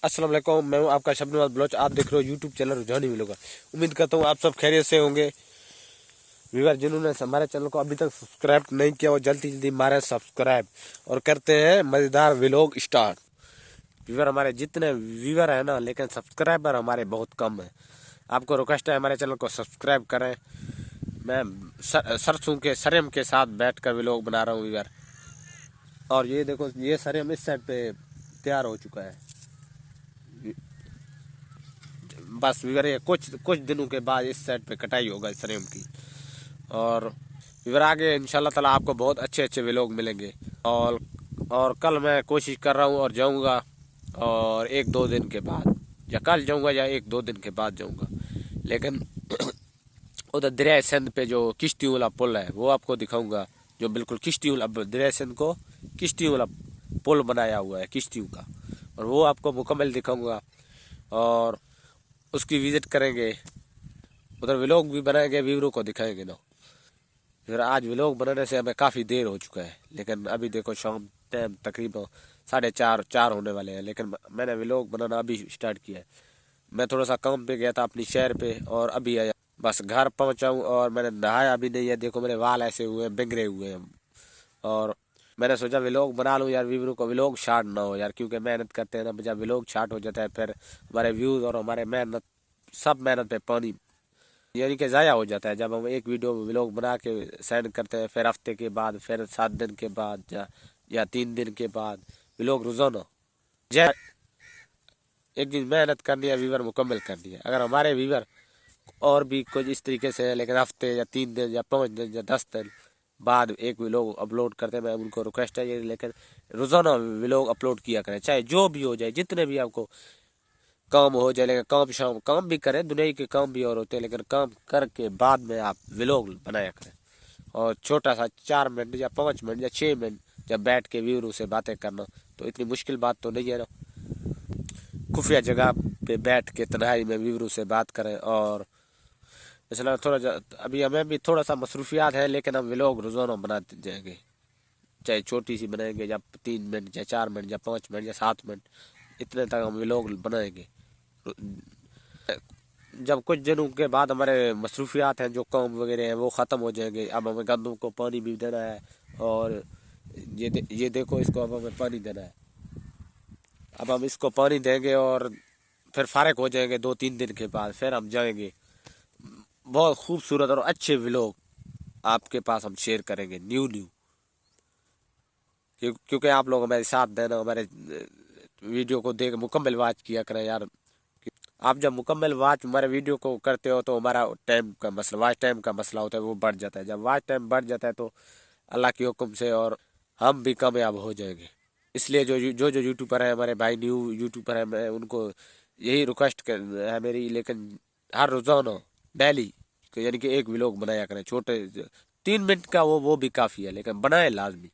अस्सलाम वालेकुम, मैं हूं आपका शबनवाज बलोच। आप देख रहे हो यूट्यूब चैनल रुझानी व्लॉगर। उम्मीद करता हूं आप सब खैरियत से होंगे। व्यूअर जिन्होंने हमारे चैनल को अभी तक सब्सक्राइब नहीं किया वो जल्दी जल्दी मारे सब्सक्राइब और करते हैं मज़ेदार व्लॉग स्टार्ट। व्यूअर हमारे जितने व्यूअर हैं ना, लेकिन सब्सक्राइबर हमारे बहुत कम है। आपको रिक्वेस्ट है हमारे चैनल को सब्सक्राइब करें। मैं सरसों के सरेम के साथ बैठ कर व्लॉग बना रहा हूँ व्यूअर। और ये देखो, ये सरेम इस साइड पे तैयार हो चुका है। बस विवर ये कुछ दिनों के बाद इस साइड पे कटाई होगा इस सरेम की। और विवर आगे इंशाल्लाह ताला आपको बहुत अच्छे अच्छे व्लॉग मिलेंगे। और कल मैं कोशिश कर रहा हूँ और जाऊँगा, और 1-2 दिन के बाद, या कल जाऊँगा या 1-2 दिन के बाद जाऊँगा। लेकिन उधर दरिया सिंध पे जो किश्ती वाला पुल है वो आपको दिखाऊँगा, जो बिल्कुल किश्ती वाला, दरिया सिंध को किश्ती वाला पुल बनाया हुआ है किश्तियों का, और वो आपको मुकम्मल दिखाऊँगा। और उसकी विजिट करेंगे, उधर व्लॉग भी बनाएंगे, व्यूअरों को दिखाएंगे ना। फिर आज व्लॉग बनाने से हमें काफ़ी देर हो चुका है, लेकिन अभी देखो शाम टाइम तकरीबन 4:30 होने वाले हैं, लेकिन मैंने व्लॉग बनाना अभी स्टार्ट किया है। मैं थोड़ा सा काम पे गया था अपनी शहर पे और अभी आया, बस घर पहुंचा हूँ और मैंने नहाया अभी नहीं है। देखो मेरे वाल ऐसे हुए हैं, बिगड़े हुए हैं। और मैंने सोचा व्लॉग बना लूँ यार, व्यूअरों को व्लॉग शार्ट ना हो यार, क्योंकि मेहनत करते हैं ना, जब व्लॉग शार्ट हो जाता है फिर हमारे व्यूज़ और हमारे सब मेहनत पे पानी यानी कि ज़ाया हो जाता है। जब हम एक वीडियो व्लॉग बना के सेंड करते हैं, फिर हफ्ते के बाद, फिर 7 दिन के बाद, या 3 दिन के बाद व्लॉग रोजाना जय एक दिन मेहनत करनी है, व्यूअर मुकम्मल करनी है। अगर हमारे व्यूअर और भी कुछ इस तरीके से है, लेकिन हफ्ते या 3 दिन या 5 दिन या 10 दिन बाद एक व्लॉग अपलोड करते हैं, मैं उनको रिक्वेस्ट है ये, लेकिन रोज़ाना व्लॉग अपलोड किया करें, चाहे जो भी हो जाए, जितने भी आपको काम हो जाए। लेकिन काम भी करें, दुनिया के काम भी और होते हैं, लेकिन काम करके बाद में आप व्लॉग बनाया करें। और छोटा सा 4 मिनट या 5 मिनट या 6 मिनट जब बैठ के व्यूअरों से बातें करना, तो इतनी मुश्किल बात तो नहीं है ना। खुफिया जगह पे बैठ के तन्हाई में व्यूअरों से बात करें। और इसलिए अभी हमें भी थोड़ा सा मसरूफियात है, लेकिन हम व्लॉग रोजाना बनाते जाएंगे, चाहे छोटी सी बनाएंगे, या 3 मिनट या 4 मिनट या 5 मिनट या 7 मिनट, इतने तक हम व्लॉग बनाएंगे। जब कुछ दिनों के बाद हमारे मसरूफियात हैं, जो काम वगैरह हैं, वो ख़त्म हो जाएंगे। अब हमें गंदम को पानी भी देना है, और ये देखो, इसको अब हमें पानी देना है। अब हम इसको पानी देंगे और फिर फारिग हो जाएंगे 2-3 दिन के बाद, फिर हम जाएंगे। बहुत खूबसूरत और अच्छे व्लॉग आपके पास हम शेयर करेंगे, न्यू क्योंकि आप लोग हमारे साथ देना, हमारे वीडियो को देख मुकम्मल वॉच किया करें यार। आप जब मुकम्मल वॉच हमारे वीडियो को करते हो तो हमारा टाइम का मसला, वॉच टाइम का मसला होता है, वो बढ़ जाता है। जब वॉच टाइम बढ़ जाता है तो अल्लाह के हुक्म से और हम भी कामयाब हो जाएंगे। इसलिए जो यूट्यूबर है, हमारे भाई न्यू यूट्यूबर है, मैं उनको यही रिक्वेस्ट है मेरी, लेकिन हर रोज़ाना डेली यानी कि एक व्लॉग बनाया करें, छोटे 3 मिनट का, वो भी काफ़ी है, लेकिन बनाए लाजमी।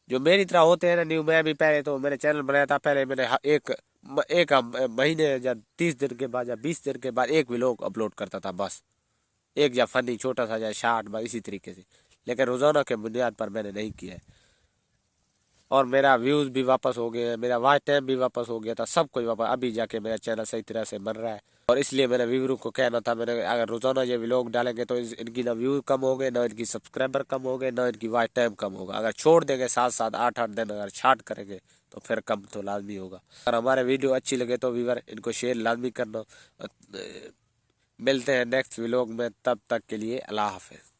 जो मेरी तरह होते हैं ना न्यू, मैं भी पहले तो मैंने चैनल बनाया था, पहले मैंने एक महीने या 30 दिन के बाद या 20 दिन के बाद एक व्लॉग अपलोड करता था, बस एक, या फनी छोटा सा या शार्ट, बस इसी तरीके से। लेकिन रोज़ाना के बुनियाद पर मैंने नहीं किया है। और मेरा व्यूज़ भी वापस हो गए, मेरा वॉच टाइम भी वापस हो गया था, सब कुछ वापस, अभी जाके मेरा चैनल सही तरह से बन रहा है। और इसलिए मैंने व्यूअरों को कहना था, मैंने अगर रोज़ाना ये व्लॉग डालेंगे तो इनकी ना व्यू कम हो गए, ना इनकी सब्सक्राइबर कम हो गए, ना इनकी वॉच टाइम कम होगा। अगर छोड़ देंगे 7-7 8-8 दिन अगर छाट करेंगे तो फिर कम तो लाजमी होगा। अगर हमारे वीडियो अच्छी लगे तो व्यूअर इनको शेयर लाजमी करना। मिलते हैं नेक्स्ट व्लॉग में, तब तक के लिए अल्लाह हाफ़िज़।